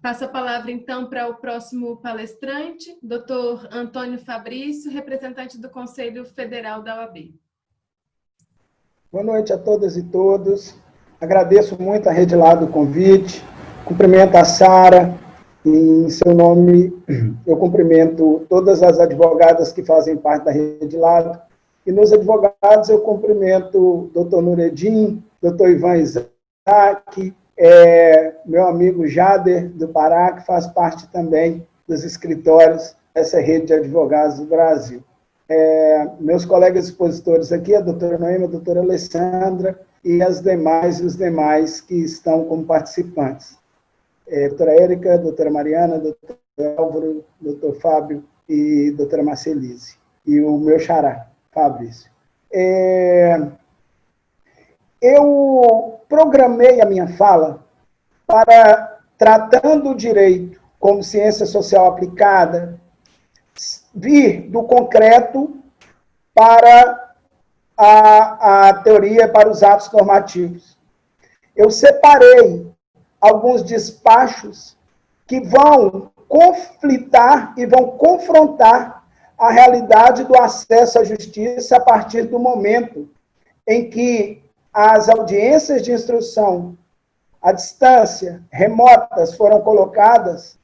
Passo a palavra, então, para o próximo palestrante, Dr. Antônio Fabrício, representante do Conselho Federal da OAB. Boa noite a todas e todos. Agradeço muito a Rede Lado o convite. Cumprimento a Sara. Em seu nome, eu cumprimento todas as advogadas que fazem parte da Rede Lado. E nos advogados, eu cumprimento o doutor Nureddin, doutor Ivan Isaac, meu amigo Jader, do Pará, que faz parte também dos escritórios dessa rede de advogados do Brasil. Meus colegas expositores aqui, a doutora Noemi, a doutora Alessandra e os demais que estão como participantes. Doutora Érica, doutora Mariana, doutor Álvaro, doutor Fábio e doutora Marcelise. E o meu xará, Fabrício. Eu programei a minha fala para, tratando o direito como ciência social aplicada, vir do concreto para a teoria, para os atos normativos. Eu separei alguns despachos que vão conflitar e vão confrontar a realidade do acesso à justiça a partir do momento em que as audiências de instrução à distância, remotas, foram colocadas,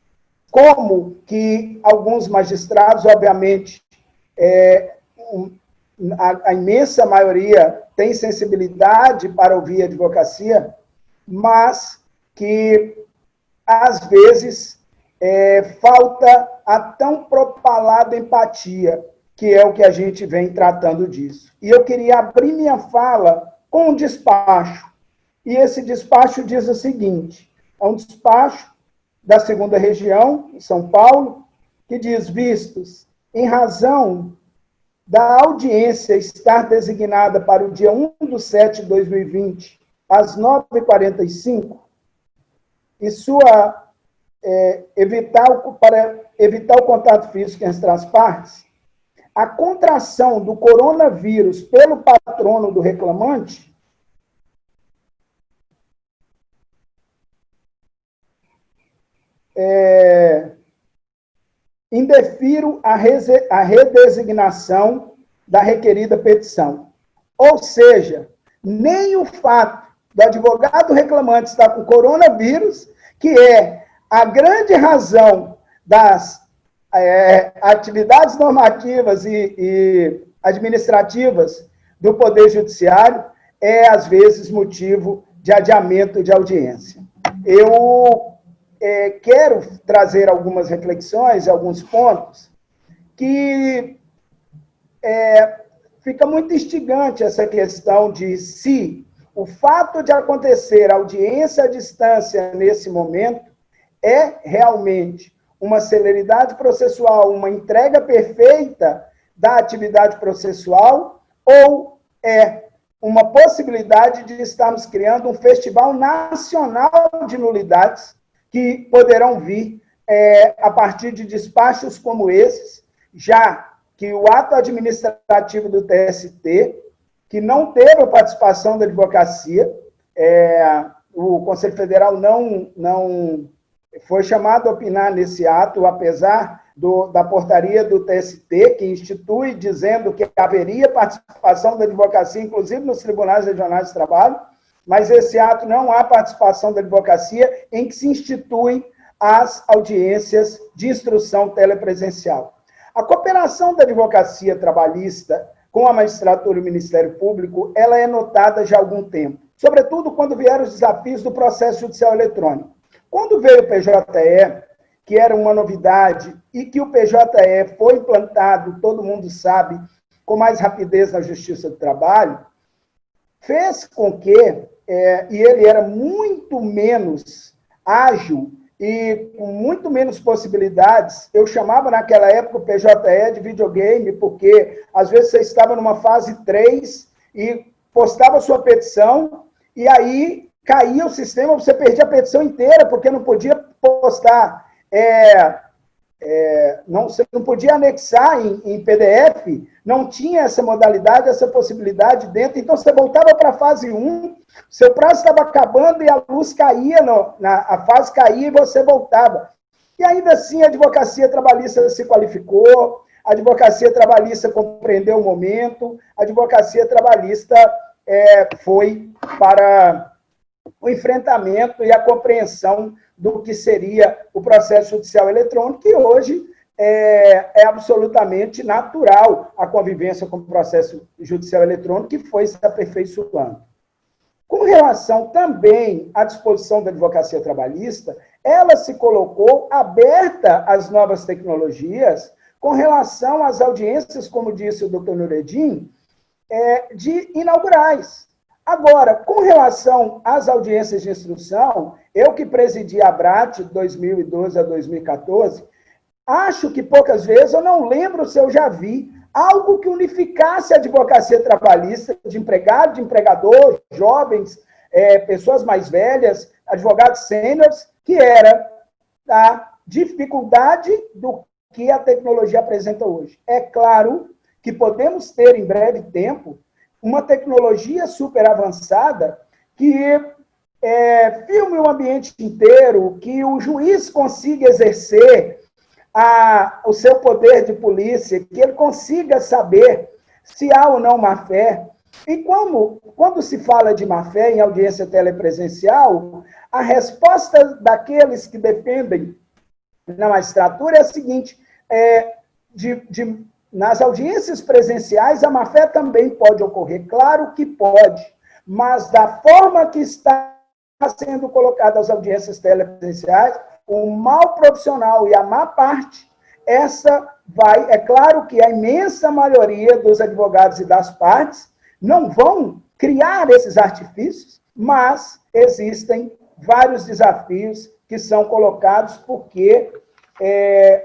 como que alguns magistrados, obviamente, a imensa maioria tem sensibilidade para ouvir a advocacia, mas que, às vezes, falta a tão propalada empatia, que é o que a gente vem tratando disso. E eu queria abrir minha fala com um despacho. E esse despacho diz o seguinte, é um despacho da 2ª Região, em São Paulo, que diz: vistos, em razão da audiência estar designada para o dia 1/7/2020, às 9h45, e para evitar o contato físico entre as partes, a contração do coronavírus pelo patrono do reclamante indefiro a redesignação da requerida petição. Ou seja, nem o fato do advogado reclamante estar com coronavírus, que é a grande razão das atividades normativas e administrativas do Poder Judiciário, às vezes, motivo de adiamento de audiência. Eu quero trazer algumas reflexões, alguns pontos, que fica muito instigante essa questão de se o fato de acontecer audiência à distância nesse momento é realmente uma celeridade processual, uma entrega perfeita da atividade processual, ou é uma possibilidade de estarmos criando um festival nacional de nulidades que poderão vir a partir de despachos como esses, já que o ato administrativo do TST, que não teve a participação da advocacia, o Conselho Federal não foi chamado a opinar nesse ato, apesar da portaria do TST, que institui dizendo que haveria participação da advocacia, inclusive nos tribunais regionais de trabalho, mas esse ato não há participação da advocacia, em que se instituem as audiências de instrução telepresencial. A cooperação da advocacia trabalhista com a magistratura e o Ministério Público, ela é notada já há algum tempo, sobretudo quando vieram os desafios do processo judicial eletrônico. Quando veio o PJE, que era uma novidade, e que o PJE foi implantado, todo mundo sabe, com mais rapidez na Justiça do Trabalho, fez com que, e ele era muito menos ágil e com muito menos possibilidades, eu chamava naquela época o PJE de videogame, porque às vezes você estava numa fase 3 e postava sua petição, e aí caía o sistema, você perdia a petição inteira, porque não podia postar você não podia anexar em PDF, não tinha essa modalidade, essa possibilidade dentro, então você voltava para a fase 1, seu prazo estava acabando e a luz caía, a fase caía e você voltava. E ainda assim a advocacia trabalhista se qualificou, a advocacia trabalhista compreendeu o momento, a advocacia trabalhista foi para o enfrentamento e a compreensão do que seria o processo judicial eletrônico, que hoje é absolutamente natural a convivência com o processo judicial eletrônico, que foi se aperfeiçoando. Com relação também à disposição da advocacia trabalhista, ela se colocou aberta às novas tecnologias com relação às audiências, como disse o doutor Nureddin, de inaugurais. Agora, com relação às audiências de instrução, eu que presidi a ABRAT de 2012 a 2014, acho que poucas vezes, eu não lembro se eu já vi algo que unificasse a advocacia trabalhista de empregado, de empregador, jovens, pessoas mais velhas, advogados sêniores, que era a dificuldade do que a tecnologia apresenta hoje. É claro que podemos ter, em breve tempo, uma tecnologia super avançada que filme o ambiente inteiro, que o juiz consiga exercer o seu poder de polícia, que ele consiga saber se há ou não má-fé. E quando se fala de má-fé em audiência telepresencial, a resposta daqueles que defendem na magistratura é a seguinte: nas audiências presenciais, a má-fé também pode ocorrer. Claro que pode, mas da forma que está sendo colocada as audiências telepresenciais, o mal profissional e a má parte, é claro que a imensa maioria dos advogados e das partes não vão criar esses artifícios, mas existem vários desafios que são colocados porque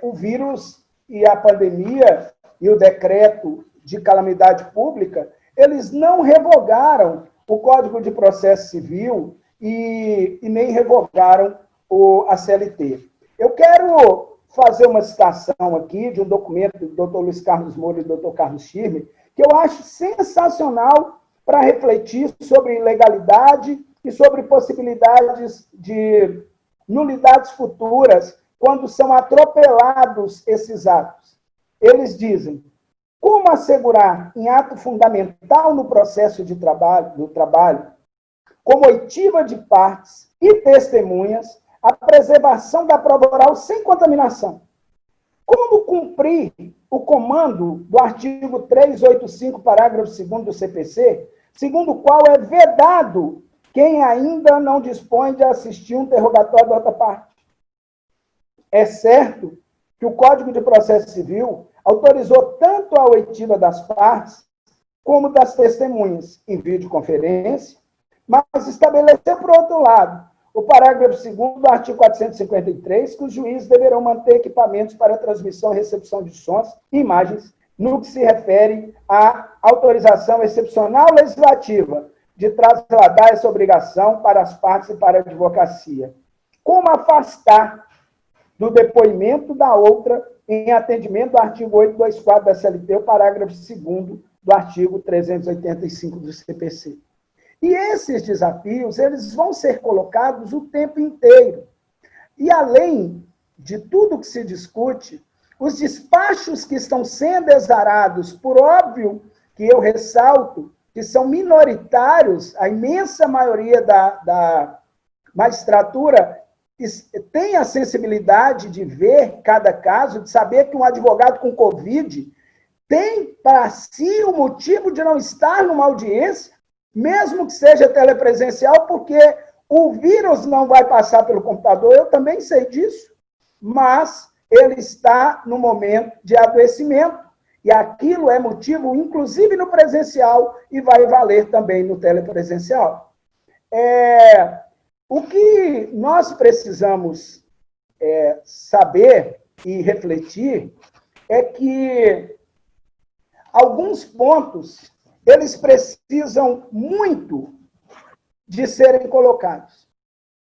o vírus e a pandemia e o decreto de calamidade pública, eles não revogaram o Código de Processo Civil e nem revogaram a CLT. Eu quero fazer uma citação aqui de um documento do Dr. Luiz Carlos Moura e do Dr. Carlos Schirmer, que eu acho sensacional para refletir sobre ilegalidade e sobre possibilidades de nulidades futuras quando são atropelados esses atos. Eles dizem: como assegurar em ato fundamental no processo do trabalho, como oitiva de partes e testemunhas, a preservação da prova oral sem contaminação? Como cumprir o comando do artigo 385, parágrafo 2º do CPC, segundo o qual é vedado quem ainda não dispõe de assistir um interrogatório da outra parte? É certo que o Código de Processo Civil autorizou tanto a oitiva das partes como das testemunhas em videoconferência, mas estabeleceu, por outro lado, o parágrafo 2º do artigo 453, que os juízes deverão manter equipamentos para transmissão e recepção de sons e imagens, no que se refere à autorização excepcional legislativa de trasladar essa obrigação para as partes e para a advocacia. Como afastar do depoimento da outra em atendimento ao artigo 824 da CLT, o parágrafo 2º do artigo 385 do CPC. E esses desafios, eles vão ser colocados o tempo inteiro. E além de tudo que se discute, os despachos que estão sendo exarados, por óbvio que eu ressalto, que são minoritários, a imensa maioria da magistratura tem a sensibilidade de ver cada caso, de saber que um advogado com Covid tem para si o motivo de não estar numa audiência, mesmo que seja telepresencial, porque o vírus não vai passar pelo computador, eu também sei disso, mas ele está no momento de adoecimento, e aquilo é motivo, inclusive no presencial, e vai valer também no telepresencial. O que nós precisamos saber e refletir é que alguns pontos eles precisam muito de serem colocados.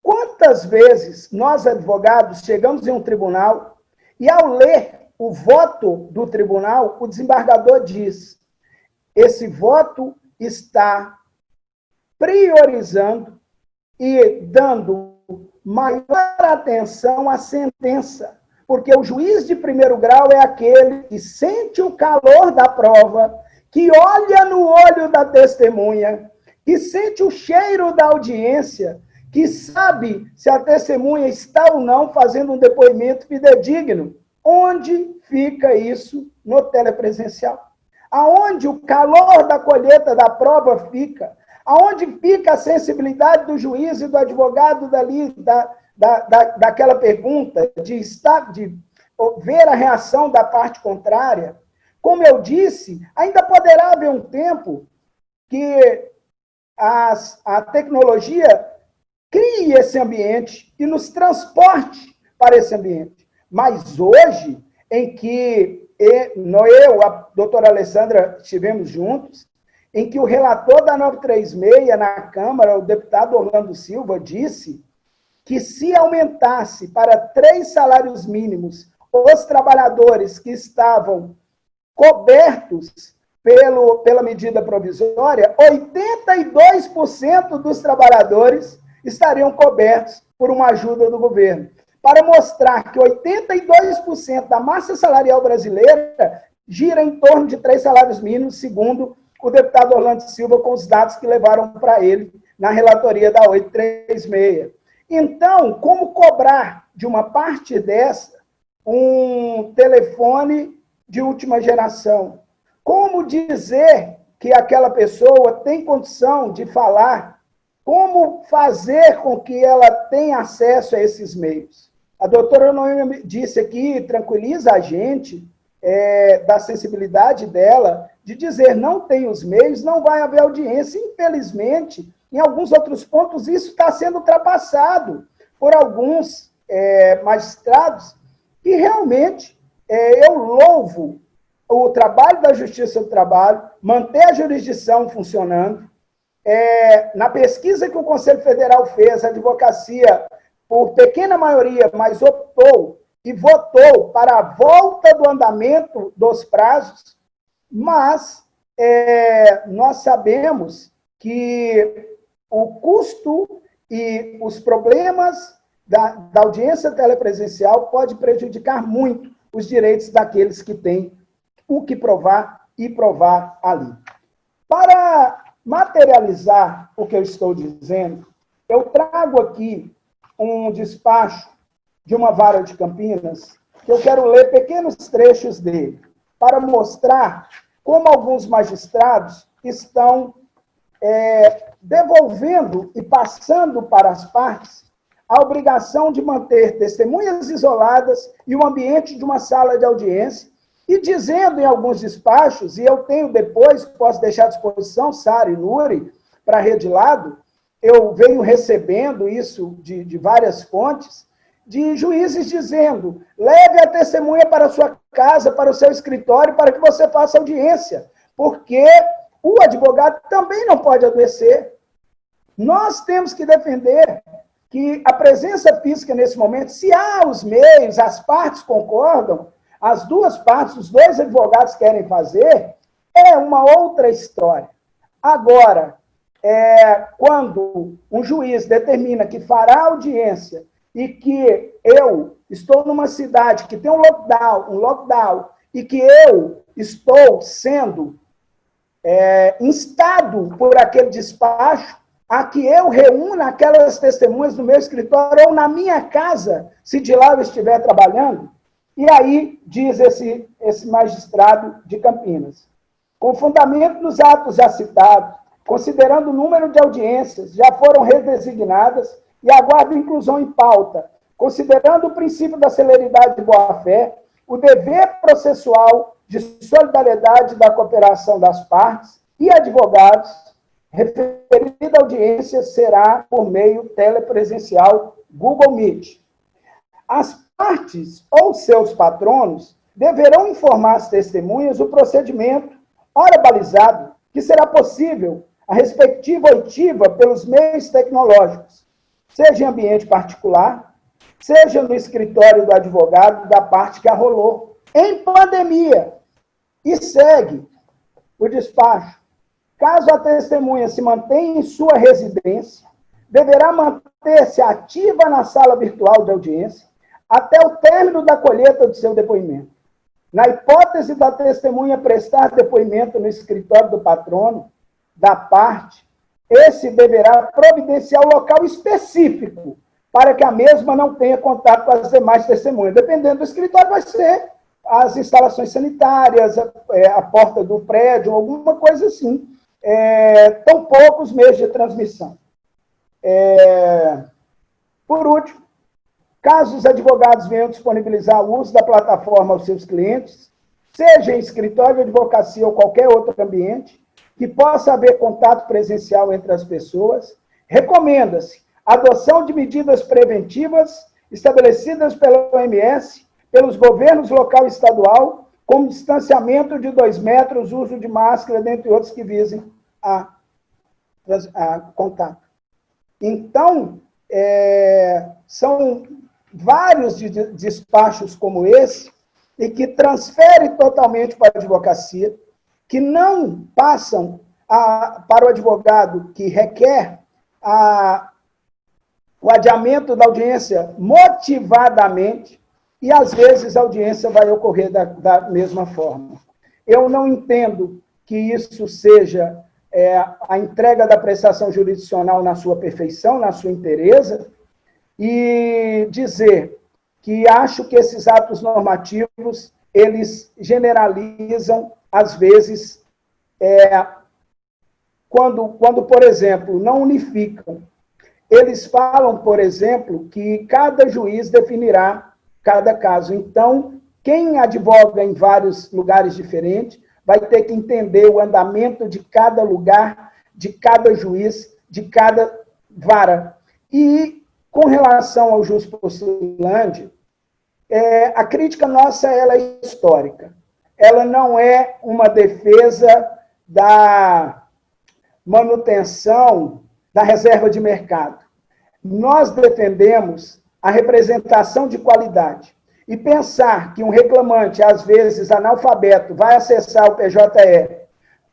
Quantas vezes nós, advogados, chegamos em um tribunal E ao ler o voto do tribunal, o desembargador diz: esse voto está priorizando e dando maior atenção à sentença, porque o juiz de primeiro grau é aquele que sente o calor da prova, que olha no olho da testemunha, que sente o cheiro da audiência, que sabe se a testemunha está ou não fazendo um depoimento fidedigno. Onde fica isso no telepresencial? Aonde o calor da colheita da prova fica? Aonde fica a sensibilidade do juiz e do advogado dali, daquela pergunta, de ver a reação da parte contrária? Como eu disse, ainda poderá haver um tempo que a tecnologia crie esse ambiente e nos transporte para esse ambiente. Mas hoje, em que eu, a doutora Alessandra, estivemos juntos, em que o relator da 936 na Câmara, o deputado Orlando Silva, disse que se aumentasse para 3 salários mínimos os trabalhadores que estavam cobertos pela medida provisória, 82% dos trabalhadores estariam cobertos por uma ajuda do governo. Para mostrar que 82% da massa salarial brasileira gira em torno de 3 salários mínimos, segundo o deputado Orlando Silva, com os dados que levaram para ele na relatoria da 836. Então, como cobrar de uma parte dessa um telefone de última geração? Como dizer que aquela pessoa tem condição de falar? Como fazer com que ela tenha acesso a esses meios? A doutora Noemi disse aqui, tranquiliza a gente, da sensibilidade dela, de dizer não tem os meios, não vai haver audiência. Infelizmente, em alguns outros pontos, isso está sendo ultrapassado por alguns magistrados, e realmente eu louvo o trabalho da Justiça do Trabalho, manter a jurisdição funcionando. Na pesquisa que o Conselho Federal fez, a advocacia, por pequena maioria, mas optou e votou para a volta do andamento dos prazos, mas nós sabemos que o custo e os problemas da audiência telepresencial pode prejudicar muito os direitos daqueles que têm o que provar e provar ali. Para materializar o que eu estou dizendo, eu trago aqui um despacho de uma vara de Campinas, que eu quero ler pequenos trechos dele, para mostrar como alguns magistrados estão devolvendo e passando para as partes a obrigação de manter testemunhas isoladas e o ambiente de uma sala de audiência, e dizendo em alguns despachos, e eu tenho depois, posso deixar à disposição, Sara e Nuri, para a Rede Lado, eu venho recebendo isso de várias fontes, de juízes dizendo: leve a testemunha para a sua casa, para o seu escritório, para que você faça audiência, porque o advogado também não pode adoecer. Nós temos que defender que a presença física nesse momento, se há os meios, as partes concordam, as duas partes, os dois advogados querem fazer, é uma outra história. Agora, quando um juiz determina que fará audiência e que eu estou numa cidade que tem um lockdown, e que eu estou sendo instado por aquele despacho a que eu reúna aquelas testemunhas no meu escritório ou na minha casa, se de lá eu estiver trabalhando. E aí, diz esse magistrado de Campinas: com fundamento nos atos já citados, considerando o número de audiências já foram redesignadas e aguardo inclusão em pauta, considerando o princípio da celeridade e boa-fé, o dever processual de solidariedade da cooperação das partes e advogados, referida audiência será por meio telepresencial Google Meet. As partes ou seus patronos deverão informar as testemunhas o procedimento, hora balizado, que será possível a respectiva oitiva pelos meios tecnológicos, seja em ambiente particular, seja no escritório do advogado da parte que arrolou, em pandemia. E segue o despacho. Caso a testemunha se mantenha em sua residência, deverá manter-se ativa na sala virtual de audiência até o término da colheita do seu depoimento. Na hipótese da testemunha prestar depoimento no escritório do patrono, da parte, esse deverá providenciar o local específico para que a mesma não tenha contato com as demais testemunhas. Dependendo do escritório, vai ser as instalações sanitárias, a porta do prédio, alguma coisa assim. Tão poucos meios de transmissão. Por último, caso os advogados venham disponibilizar o uso da plataforma aos seus clientes, seja em escritório de advocacia ou qualquer outro ambiente, que possa haver contato presencial entre as pessoas, recomenda-se a adoção de medidas preventivas estabelecidas pela OMS, pelos governos local e estadual, como distanciamento de 2 metros, uso de máscara, dentre outros que visem a contato. Então, são vários despachos como esse, e que transferem totalmente para a advocacia, que não passam para o advogado que requer o adiamento da audiência motivadamente, e às vezes a audiência vai ocorrer da mesma forma. Eu não entendo que isso seja a entrega da prestação jurisdicional na sua perfeição, na sua inteireza, e dizer que acho que esses atos normativos, eles generalizam, às vezes, quando, por exemplo, não unificam. Eles falam, por exemplo, que cada juiz definirá cada caso. Então, quem advoga em vários lugares diferentes vai ter que entender o andamento de cada lugar, de cada juiz, de cada vara. E, com relação ao jus postulante, a crítica nossa ela é histórica. Ela não é uma defesa da manutenção da reserva de mercado. Nós defendemos a representação de qualidade. E pensar que um reclamante, às vezes analfabeto, vai acessar o PJE,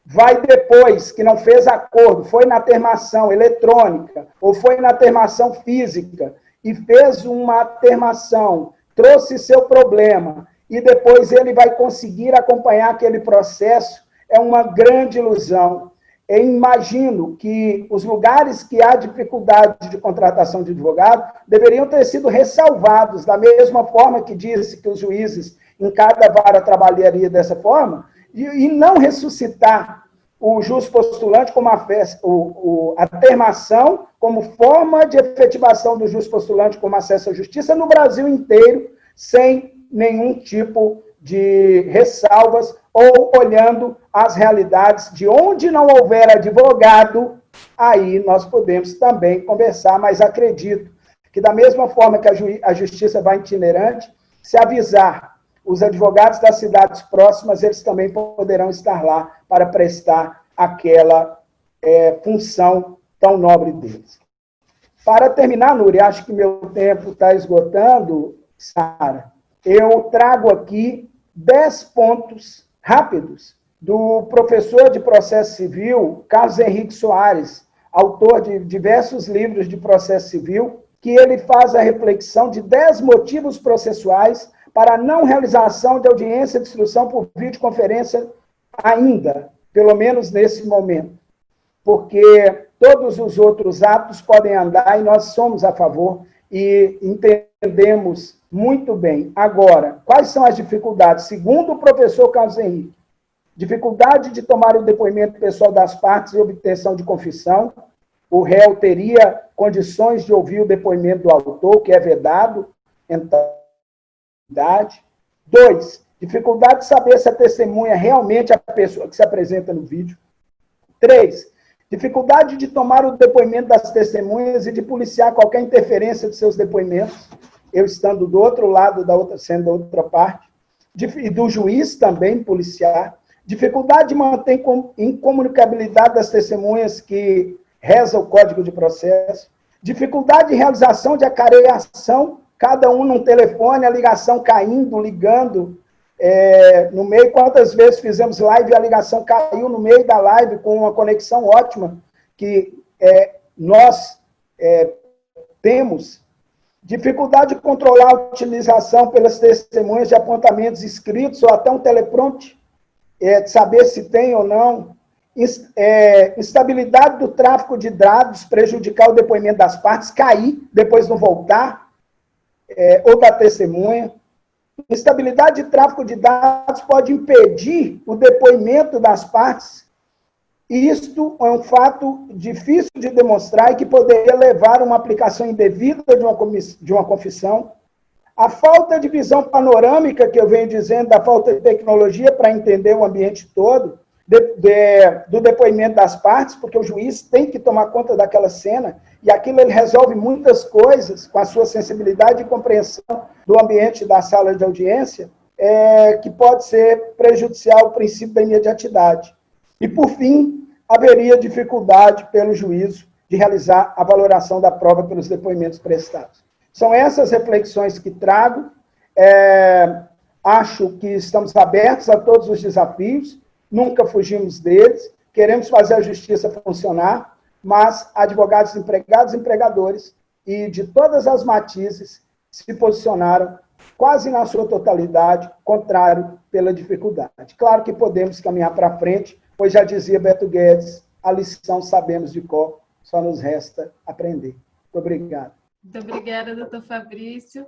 vai depois, que não fez acordo, foi na termação eletrônica, ou foi na termação física, e fez uma termação, trouxe seu problema, e depois ele vai conseguir acompanhar aquele processo, é uma grande ilusão. Eu imagino que os lugares que há dificuldade de contratação de advogado deveriam ter sido ressalvados, da mesma forma que disse que os juízes em cada vara trabalhariam dessa forma, e não ressuscitar o jus postulante como a termação como forma de efetivação do jus postulante como acesso à justiça no Brasil inteiro, sem nenhum tipo de ressalvas, ou olhando as realidades de onde não houver advogado, aí nós podemos também conversar, mas acredito que da mesma forma que a justiça vai itinerante, se avisar os advogados das cidades próximas, eles também poderão estar lá para prestar aquela função tão nobre deles. Para terminar, Núria, acho que meu tempo está esgotando, Sara, eu trago aqui 10 pontos rápidos do professor de processo civil, Carlos Henrique Soares, autor de diversos livros de processo civil, que ele faz a reflexão de 10 motivos processuais para a não realização de audiência de instrução por videoconferência ainda, pelo menos nesse momento, porque todos os outros atos podem andar e nós somos a favor e entendemos muito bem. Agora, quais são as dificuldades? Segundo o professor Carlos Henrique, dificuldade de tomar o depoimento pessoal das partes e obtenção de confissão. O réu teria condições de ouvir o depoimento do autor, que é vedado. Então, 2, dificuldade de saber se a testemunha é realmente a pessoa que se apresenta no vídeo. 3, dificuldade de tomar o depoimento das testemunhas e de policiar qualquer interferência de seus depoimentos, eu estando do outro lado, sendo da outra parte, e do juiz também policiar. Dificuldade de manter incomunicabilidade das testemunhas que reza o Código de Processo. Dificuldade de realização de acareação cada um num telefone, a ligação caindo, ligando, no meio. Quantas vezes fizemos live e a ligação caiu no meio da live com uma conexão ótima que nós temos. Dificuldade de controlar a utilização pelas testemunhas de apontamentos escritos ou até um teleprompter, de saber se tem ou não. Instabilidade do tráfego de dados, prejudicar o depoimento das partes, cair, depois não voltar, ou da testemunha. Instabilidade de tráfego de dados pode impedir o depoimento das partes. Isto é um fato difícil de demonstrar e que poderia levar a uma aplicação indevida de uma confissão. A falta de visão panorâmica, que eu venho dizendo, da falta de tecnologia para entender o ambiente todo, do depoimento das partes, porque o juiz tem que tomar conta daquela cena, e aquilo ele resolve muitas coisas com a sua sensibilidade e compreensão do ambiente da sala de audiência, que pode ser prejudicial ao princípio da imediatidade. E, por fim, haveria dificuldade pelo juízo de realizar a valoração da prova pelos depoimentos prestados. São essas reflexões que trago. Acho que estamos abertos a todos os desafios, nunca fugimos deles, queremos fazer a justiça funcionar, mas advogados empregados, empregadores e de todas as matizes se posicionaram quase na sua totalidade, contrário pela dificuldade. Claro que podemos caminhar para frente, pois já dizia Beto Guedes, a lição sabemos de cor, só nos resta aprender. Muito obrigado. Muito obrigada, doutor Fabrício.